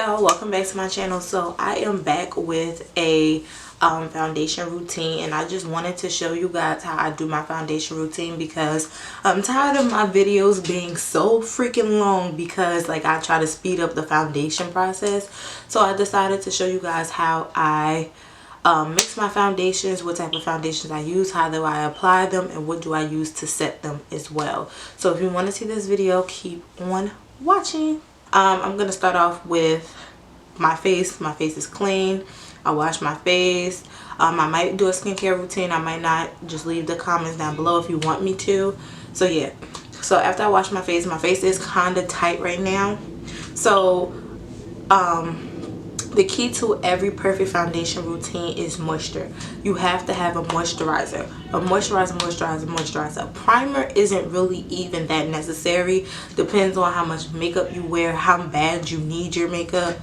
y'all, welcome back to my channel. So I am back with a foundation routine, and I just wanted to show you guys how I do my foundation routine because I'm tired of my videos being so freaking long because like I try to speed up the foundation process. So I decided to show you guys how I mix my foundations, what type of foundations I use, how do I apply them, and what do I use to set them as well. So if you want to see this video, keep on watching. I'm gonna start off with my face. My face is clean. I wash my face. I might do a skincare routine, I might not. Just leave the comments down below if you want me to. So yeah, so after I wash my face is kind of tight right now. So the key to every perfect foundation routine is moisture. You have to have a moisturizer. A moisturizer. Primer isn't really even that necessary. Depends on how much makeup you wear, how bad you need your makeup.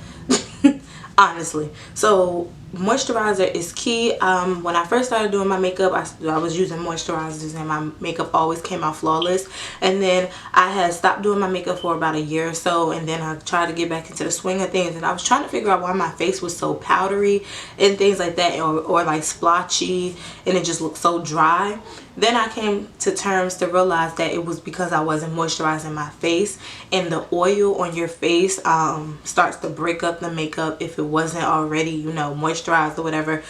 Honestly. So moisturizer is key. When I first started doing my makeup, I was using moisturizers and my makeup always came out flawless. And then I had stopped doing my makeup for about a year or so, and then I tried to get back into the swing of things, and I was trying to figure out why my face was so powdery and things like that, or like splotchy, and it just looked so dry. Then I came to terms to realize that it was because I wasn't moisturizing my face, and the oil on your face starts to break up the makeup if it wasn't already, you know, moisturized or whatever.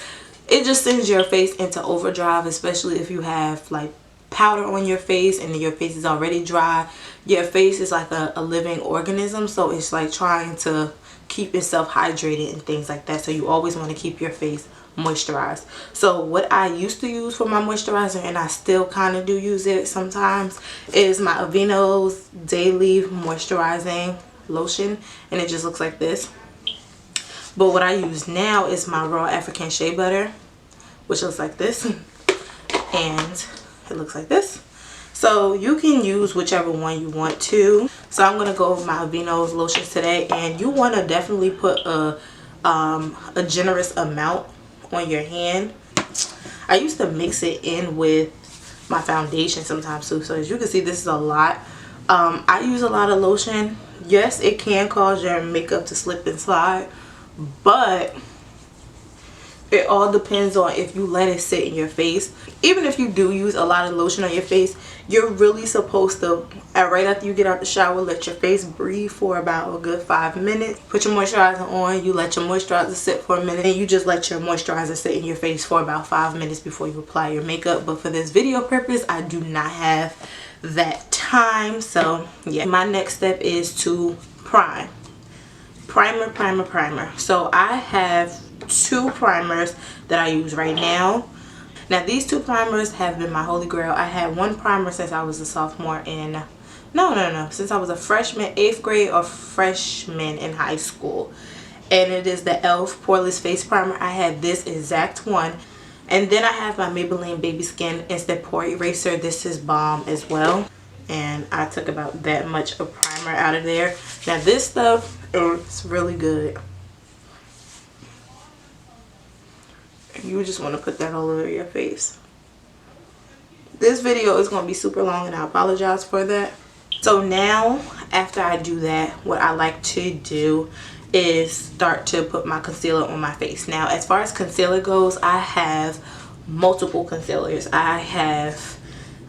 It just sends your face into overdrive, especially if you have like powder on your face and your face is already dry. Your face is like a living organism, so it's like trying to keep itself hydrated and things like that. So you always want to keep your face moisturized. So what I used to use for my moisturizer, and I still kind of do use it sometimes, is my Aveeno's Daily Moisturizing Lotion, and it just looks like this. But what I use now is my Raw African Shea Butter, which looks like this, and it looks like this. So you can use whichever one you want to. So I'm going to go over my Aveeno's lotions today, and you want to definitely put a generous amount on your hand. I used to mix it in with my foundation sometimes too. So as you can see, this is a lot. I use a lot of lotion. Yes, it can cause your makeup to slip and slide, but it all depends on if you let it sit in your face. Even if you do use a lot of lotion on your face, you're really supposed to, right after you get out the shower, let your face breathe for about a good 5 minutes. Put your moisturizer on, you let your moisturizer sit for a minute, and you just let your moisturizer sit in your face for about 5 minutes before you apply your makeup. But for this video purpose, I do not have that time. So yeah, my next step is to prime. Primer. So I have 2 primers that I use right now. Now these 2 primers have been my holy grail. I had one primer since I was a sophomore in since I was a freshman, 8th grade, or freshman in high school, and it is the e.l.f. Poreless Face Primer. I had this exact one. And then I have my Maybelline Baby Skin Instant Pore Eraser. This is bomb as well, and I took about that much of primer out of there. Now this stuff is really good. You just want to put that all over your face. This video is going to be super long, and I apologize for that. So now after I do that, what I like to do is start to put my concealer on my face. Now as far as concealer goes, I have multiple concealers. I have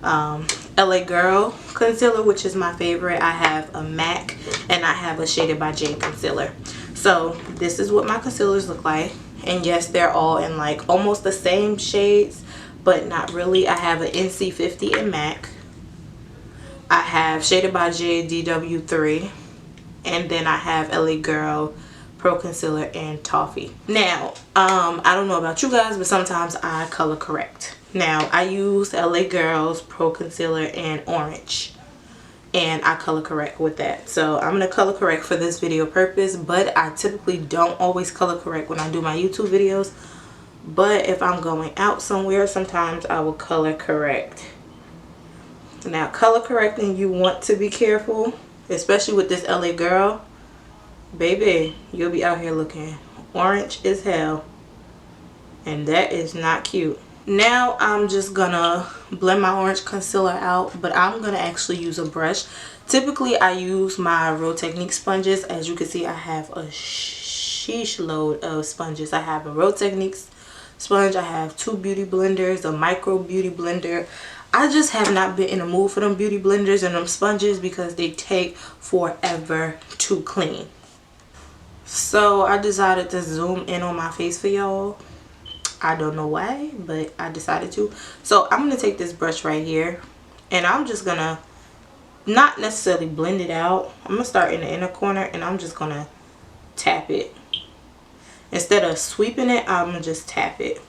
LA Girl concealer, which is my favorite. I have a MAC, and I have a Shaded by Jane concealer. So this is what my concealers look like. And yes, they're all in like almost the same shades, but not really. I have an NC50 in MAC. I have Shaded by J DW3. And then I have LA Girl Pro Concealer in Toffee. Now, I don't know about you guys, but sometimes I color correct. Now, I use LA Girl's Pro Concealer in Orange, and I color correct with that. So I'm gonna color correct for this video purpose, but I typically don't always color correct when I do my YouTube videos. But if I'm going out somewhere, sometimes I will color correct. Now color correcting, you want to be careful, especially with this LA Girl. Baby, you'll be out here looking orange as hell, and that is not cute. Now I'm just gonna blend my orange concealer out, but I'm gonna actually use a brush. Typically I use my Real Technique sponges. As you can see, I have a sheesh load of sponges. I have a Real Techniques sponge, I have 2 beauty blenders, a micro beauty blender. I just have not been in the mood for them beauty blenders and them sponges because they take forever to clean. So I decided to zoom in on my face for y'all. I don't know why, but I decided to. So I'm gonna take this brush right here and I'm just gonna not necessarily blend it out. I'm gonna start in the inner corner and I'm just gonna tap it. Instead of sweeping it, I'm gonna just tap it.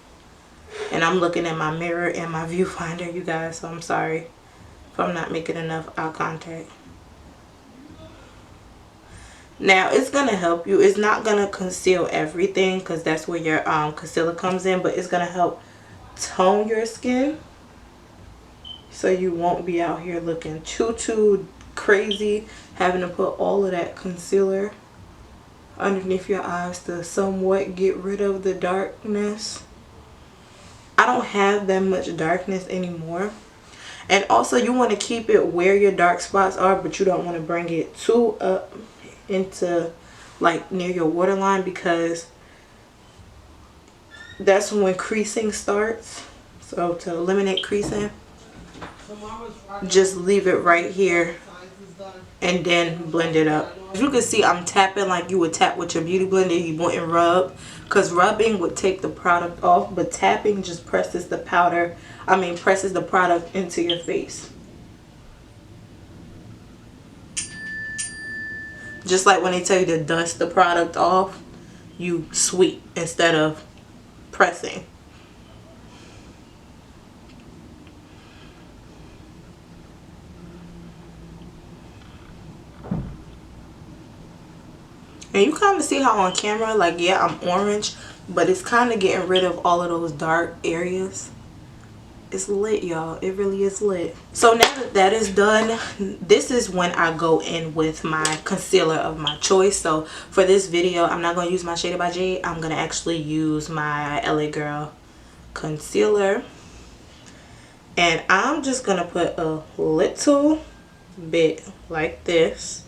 And I'm looking at my mirror and my viewfinder, you guys, so I'm sorry if I'm not making enough eye contact. Now it's gonna help you. It's not gonna conceal everything because that's where your concealer comes in, but it's gonna help tone your skin so you won't be out here looking too crazy, having to put all of that concealer underneath your eyes to somewhat get rid of the darkness. I don't have that much darkness anymore. And also you want to keep it where your dark spots are, but you don't want to bring it too up into like near your waterline because that's when creasing starts. So to eliminate creasing, just leave it right here and then blend it up. As you can see, I'm tapping like you would tap with your beauty blender. You wouldn't rub because rubbing would take the product off, but tapping just presses the presses the product into your face. Just like when they tell you to dust the product off, you sweep instead of pressing. And you kind of see how on camera, like, yeah, I'm orange, but it's kind of getting rid of all of those dark areas. It's lit, y'all. It really is lit. So now that that is done, this is when I go in with my concealer of my choice. So for this video, I'm not going to use my Shaded by Jade. I'm going to actually use my LA Girl concealer. And I'm just going to put a little bit like this.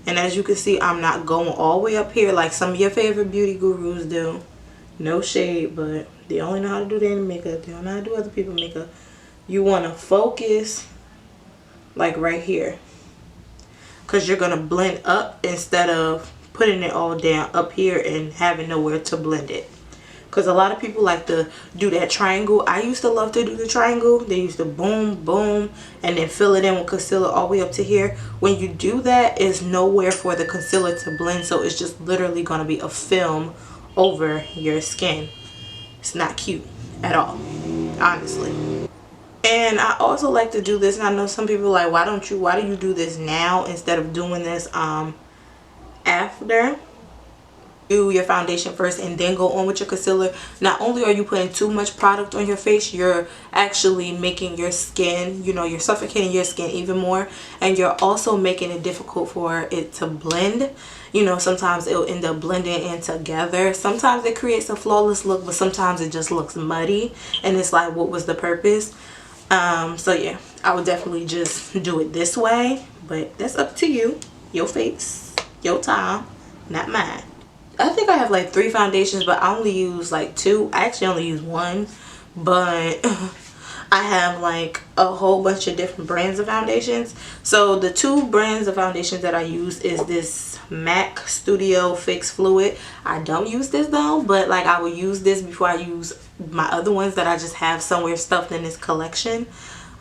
And as you can see, I'm not going all the way up here like some of your favorite beauty gurus do. No shade, but they only know how to do their makeup. They don't know how to do other people's makeup. You want to focus like right here, because you're going to blend up instead of putting it all down up here and having nowhere to blend it. Because a lot of people like to do that triangle. I used to love to do the triangle. They used to boom, boom, and then fill it in with concealer all the way up to here. When you do that, it's nowhere for the concealer to blend. So it's just literally going to be a film over your skin. It's not cute at all, honestly. And I also like to do this, and I know some people are like, why do you do this now instead of doing this after? Do your foundation first and then go on with your concealer. Not only are you putting too much product on your face, you're actually making your skin, you know, you're suffocating your skin even more, and you're also making it difficult for it to blend. You know, sometimes it'll end up blending in together. Sometimes it creates a flawless look, but sometimes it just looks muddy and it's like, what was the purpose? So yeah, I would definitely just do it this way, but that's up to you. Your face, your time, not mine. I think I have like 3 foundations, but I only use like 2. I actually only use 1, but I have like a whole bunch of different brands of foundations. So the 2 brands of foundations that I use is this MAC Studio Fix Fluid. I don't use this though, but like I will use this before I use my other ones that I just have somewhere stuffed in this collection.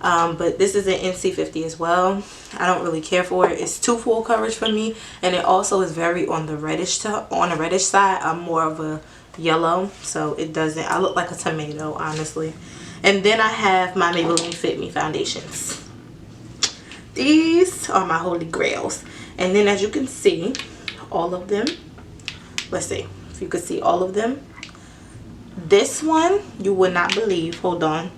But this is an NC50 as well. I don't really care for it. It's too full coverage for me, and it also is very on the reddish side. I'm more of a yellow, so it doesn't. I look like a tomato, honestly. And then I have my Maybelline Fit Me foundations. These are my holy grails. And then as you can see, all of them. Let's see if you could see all of them. This one you would not believe. Hold on.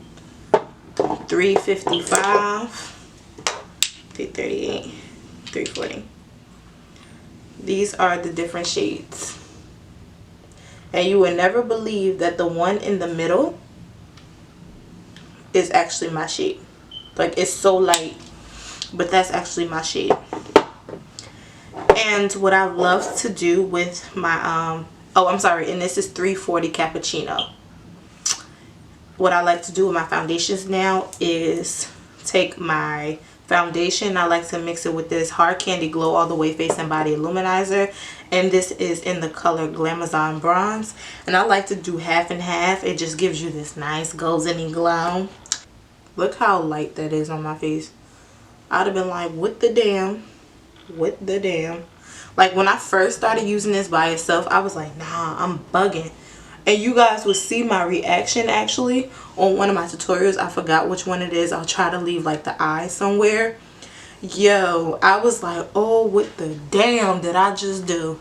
355, 338, 340. These are the different shades. And you would never believe that the one in the middle is actually my shade. Like, it's so light, but that's actually my shade. And what I love to do with my oh, I'm sorry, and this is 340 cappuccino. What I like to do with my foundations now is take my foundation. I like to mix it with this Hard Candy Glow All the Way Face and Body Illuminizer, and this is in the color Glamazon Bronze. And I like to do half and half. It just gives you this nice golden glow. Look how light that is on my face. I'd have been like, what the damn? What the damn? Like, when I first started using this by itself, I was like, nah, I'm bugging. And you guys will see my reaction actually on one of my tutorials. I forgot which one it is. I'll try to leave like the eye somewhere. Yo, I was like, oh, what the damn did I just do?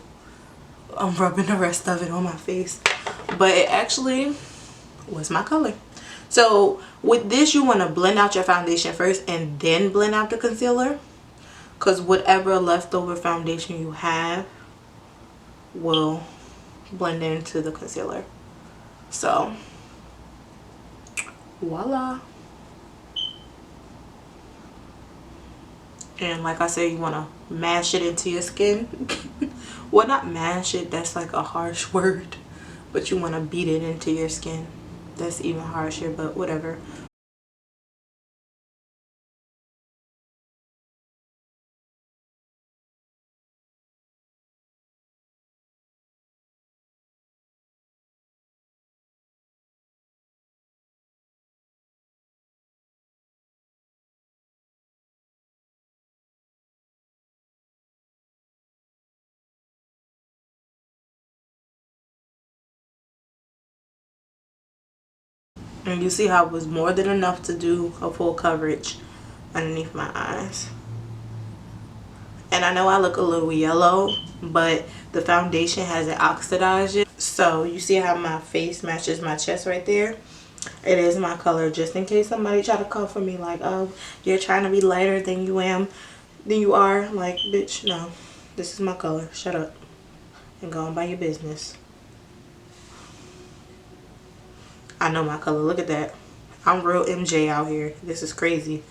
I'm rubbing the rest of it on my face. But it actually was my color. So with this, you want to blend out your foundation first and then blend out the concealer. Because whatever leftover foundation you have will blend into the concealer. So voila. And like I said, you want to mash it into your skin. Well, not mash it, that's like a harsh word, but you want to beat it into your skin. That's even harsher, but whatever. And you see how it was more than enough to do a full coverage underneath my eyes. And I know I look a little yellow, but the foundation hasn't oxidized yet. So you see how my face matches my chest right there? It is my color, just in case somebody try to come for me like, oh, you're trying to be lighter than you are. Like, bitch, no. This is my color. Shut up. And go on by your business. I know my color. Look at that. I'm real MJ out here. This is crazy.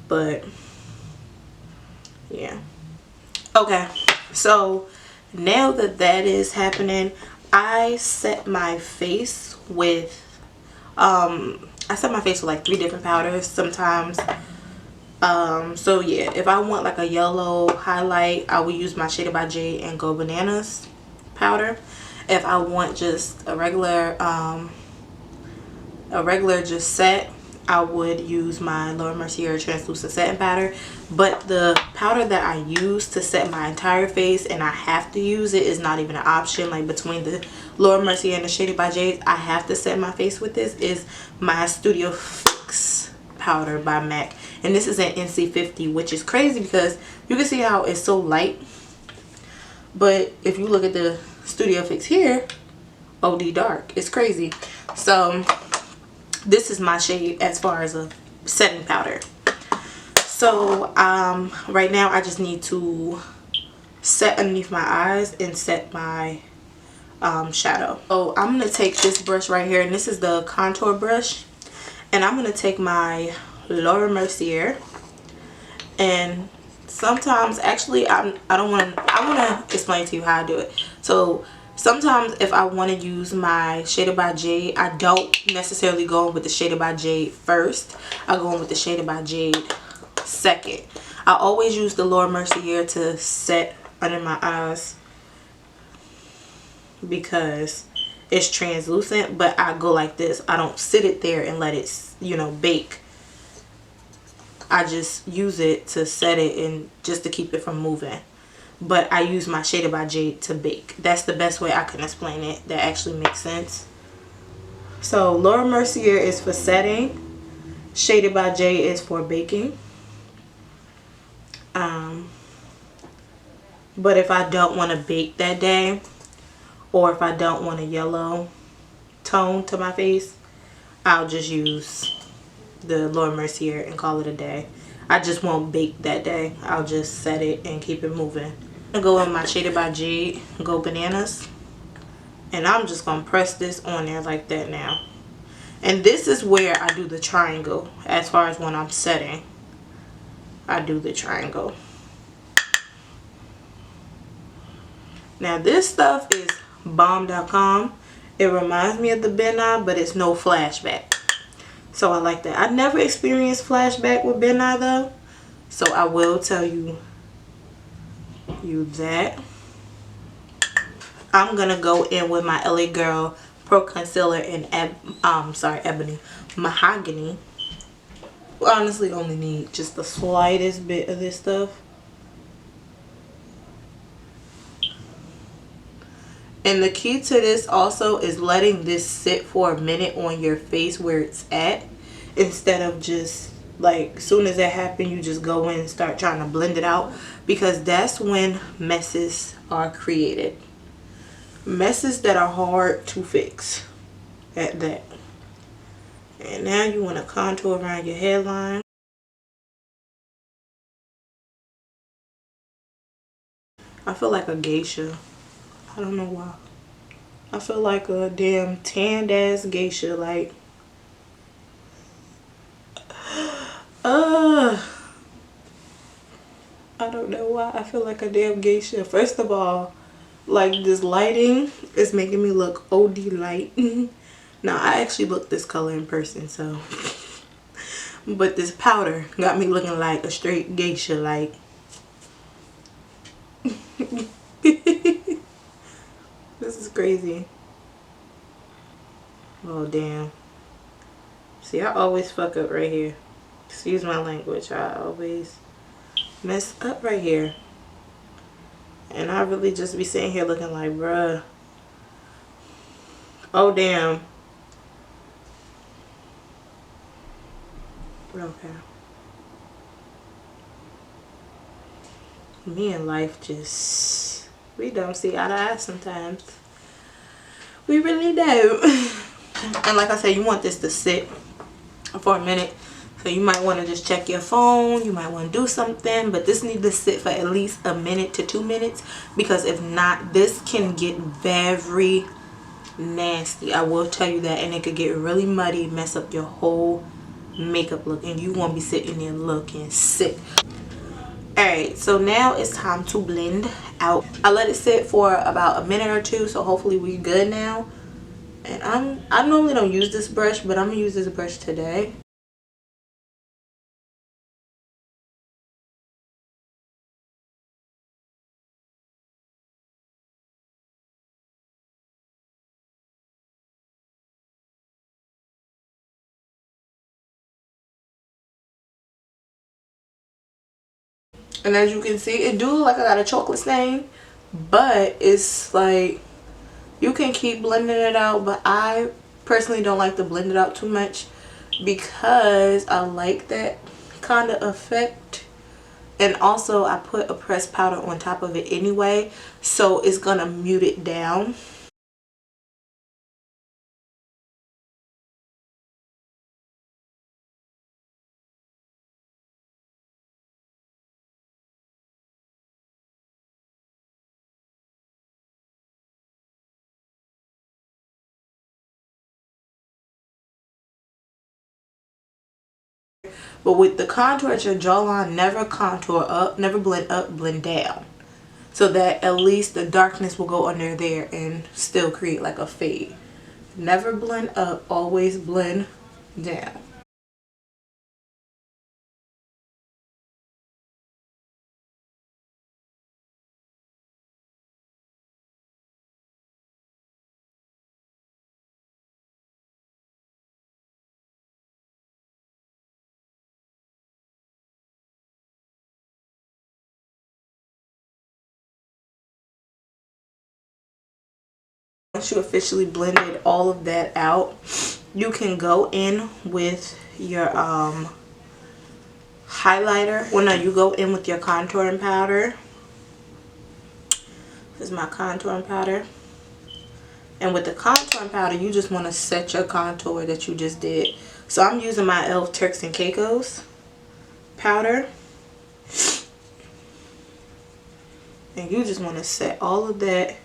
But yeah. Okay. So now that that is happening, I set my face with like 3 different powders sometimes. So yeah, if I want like a yellow highlight, I will use my Shaded by Jade and Go Bananas powder. If I want just a regular just set, I would use my Laura Mercier translucent setting powder. But the powder that I use to set my entire face, and I have to use it, is not even an option. Like, between the Laura Mercier and the Shaded by Jade, I have to set my face with this, is my Studio Fix powder by MAC. And this is an NC50, which is crazy because you can see how it's so light. But if you look at the Studio Fix here, OD dark. It's crazy. So this is my shade as far as a setting powder. So right now I just need to set underneath my eyes and set my shadow. So I'm going to take this brush right here, and this is the contour brush, and I'm going to take my Laura Mercier, and sometimes, actually, I want to explain to you how I do it. So sometimes if I want to use my Shaded by Jade, I don't necessarily go in with the Shaded by Jade first. I go in with the Shaded by Jade second. I always use the Laura Mercier to set under my eyes because it's translucent, but I go like this. I don't sit it there and let it, you know, bake. I just use it to set it and just to keep it from moving. But I use my Shaded by Jade to bake. That's the best way I can explain it. That actually makes sense. So Laura Mercier is for setting. Shaded by Jade is for baking. But if I don't want to bake that day, or if I don't want a yellow tone to my face, I'll just use the Laura Mercier and call it a day. I just won't bake that day. I'll just set it and keep it moving. I'm gonna go in my Shaded by Jade Go Bananas, And I'm just going to press this on there like that now. And this is where I do the triangle. As far as when I'm setting, I do the triangle. Now this stuff is bomb.com. It reminds me of the Ben Nye, but it's no flashback. So I like that. I never experienced flashback with Ben Nye though. So I will tell you that. I'm gonna go in with my LA Girl Pro Concealer in Ebony Mahogany. Honestly, only need just the slightest bit of this stuff. And the key to this also is letting this sit for a minute on your face where it's at, instead of just like as soon as that happens you just go in and start trying to blend it out, because that's when messes are created. Messes that are hard to fix at that. And now you want to contour around your hairline. I feel like a geisha. I don't know why. I feel like a damn tanned ass geisha. Like, I don't know why I feel like a damn geisha. First of all, like this lighting is making me look OD light. Now I actually look this color in person, so. But this powder got me looking like a straight geisha, like. This is crazy. Oh damn. See, I always fuck up right here. Excuse my language. I always mess up right here. And I really just be sitting here looking like, bruh. Oh damn. Okay. Me and life just, we don't see eye to eye sometimes. We really do. And like I said, you want this to sit for a minute. So you might want to just check your phone. You might want to do something. But this needs to sit for at least a minute to 2 minutes. Because if not, this can get very nasty. I will tell you that. And it could get really muddy. Mess up your whole makeup look. And you won't be sitting there looking sick. Alright, so now it's time to blend out. I let it sit for about a minute or two. So hopefully we're good now. And I normally don't use this brush, but I'm going to use this brush today. And as you can see, it do look like I got a chocolate stain. But it's like, you can keep blending it out. But I personally don't like to blend it out too much, because I like that kind of effect. And also I put a pressed powder on top of it anyway, so it's gonna mute it down. But with the contour at your jawline, never contour up, never blend up, blend down. So that at least the darkness will go under there and still create like a fade. Never blend up, always blend down. Once you officially blended all of that out, you can go in with your highlighter. Well, no, you go in with your contouring powder. This is my contouring powder. And with the contouring powder, you just want to set your contour that you just did. So I'm using my e.l.f. Turks and Caicos powder. And you just want to set all of that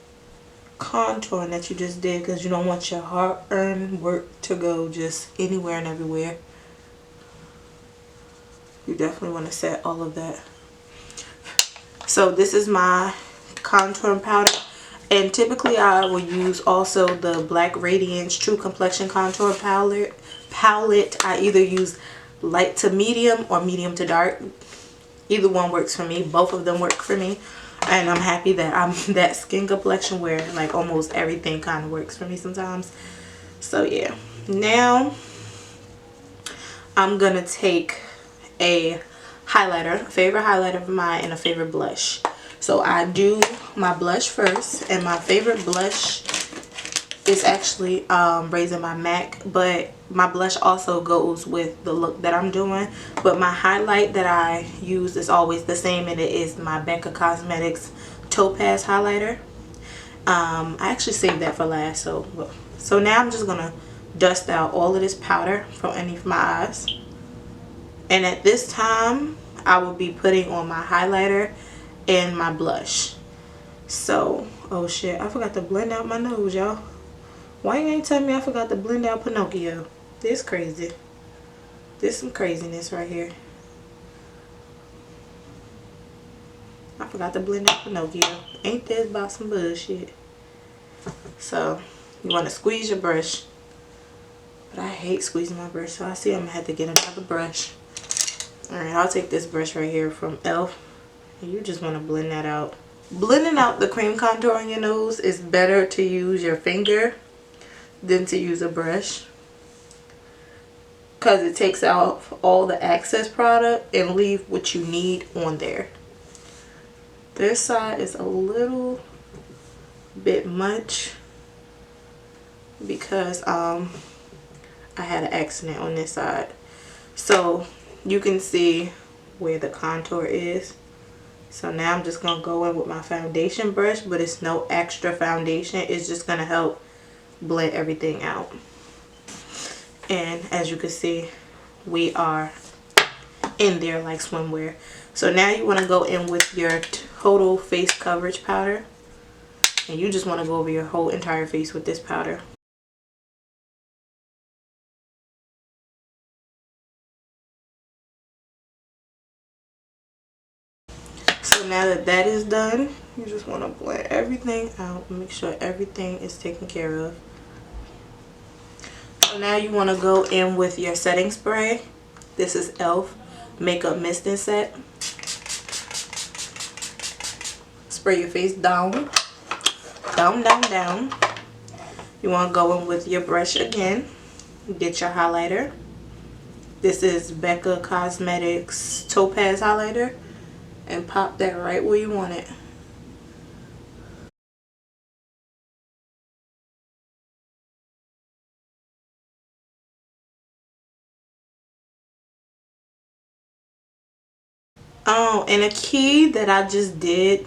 contouring that you just did, because you don't want your hard-earned work to go just anywhere and everywhere. You definitely want to set all of that. So this is my contouring powder, and typically I will use also the Black Radiance True Complexion Contour palette. I either use light to medium or medium to dark. Either one works for me. Both of them work for me, and I'm happy that I'm that skin complexion where like almost everything kind of works for me sometimes. So yeah, now I'm gonna take a highlighter, a favorite highlighter of mine, and a favorite blush. So I do my blush first, and my favorite blush is actually Raising My MAC, but my blush also goes with the look that I'm doing. But my highlight that I use is always the same, and it is my Becca Cosmetics Topaz highlighter. I actually saved that for last. So now I'm just gonna dust out all of this powder from underneath my eyes, and at this time I will be putting on my highlighter and my blush. So, oh shit, I forgot to blend out my nose, y'all. Why you ain't tell me I forgot to blend out Pinocchio? This crazy. This some craziness right here. I forgot to blend out Pinocchio. Ain't this about some bullshit? So, you want to squeeze your brush. But I hate squeezing my brush, so I see I'm going to have to get another brush. Alright, I'll take this brush right here from e.l.f. And you just want to blend that out. Blending out the cream contour on your nose is better to use your finger than to use a brush, because it takes out all the excess product and leave what you need on there. This side is a little bit much because I had an accident on this side. So you can see where the contour is. So now I'm just going to go in with my foundation brush, but it's no extra foundation. It's just going to help blend everything out. And as you can see, we are in there like swimwear. So now you want to go in with your total face coverage powder, and you just want to go over your whole entire face with this powder. So now that that is done, you just want to blend everything out, make sure everything is taken care of. So now you want to go in with your setting spray. This is e.l.f. Makeup Mist and Set. Spray your face down. Down, down, down. You want to go in with your brush again. Get your highlighter. This is Becca Cosmetics Topaz highlighter. And pop that right where you want it. Oh, and a key that I just did,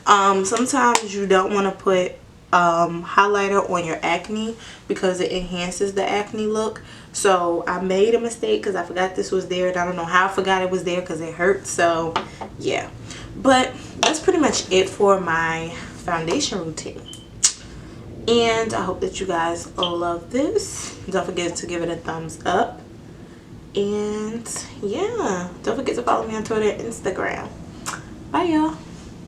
sometimes you don't want to put highlighter on your acne because it enhances the acne look. So I made a mistake because I forgot this was there, and I don't know how I forgot it was there because it hurt. So yeah, but that's pretty much it for my foundation routine, and I hope that you guys love this. Don't forget to give it a thumbs up. And yeah, don't forget to follow me on Twitter and Instagram. Bye y'all.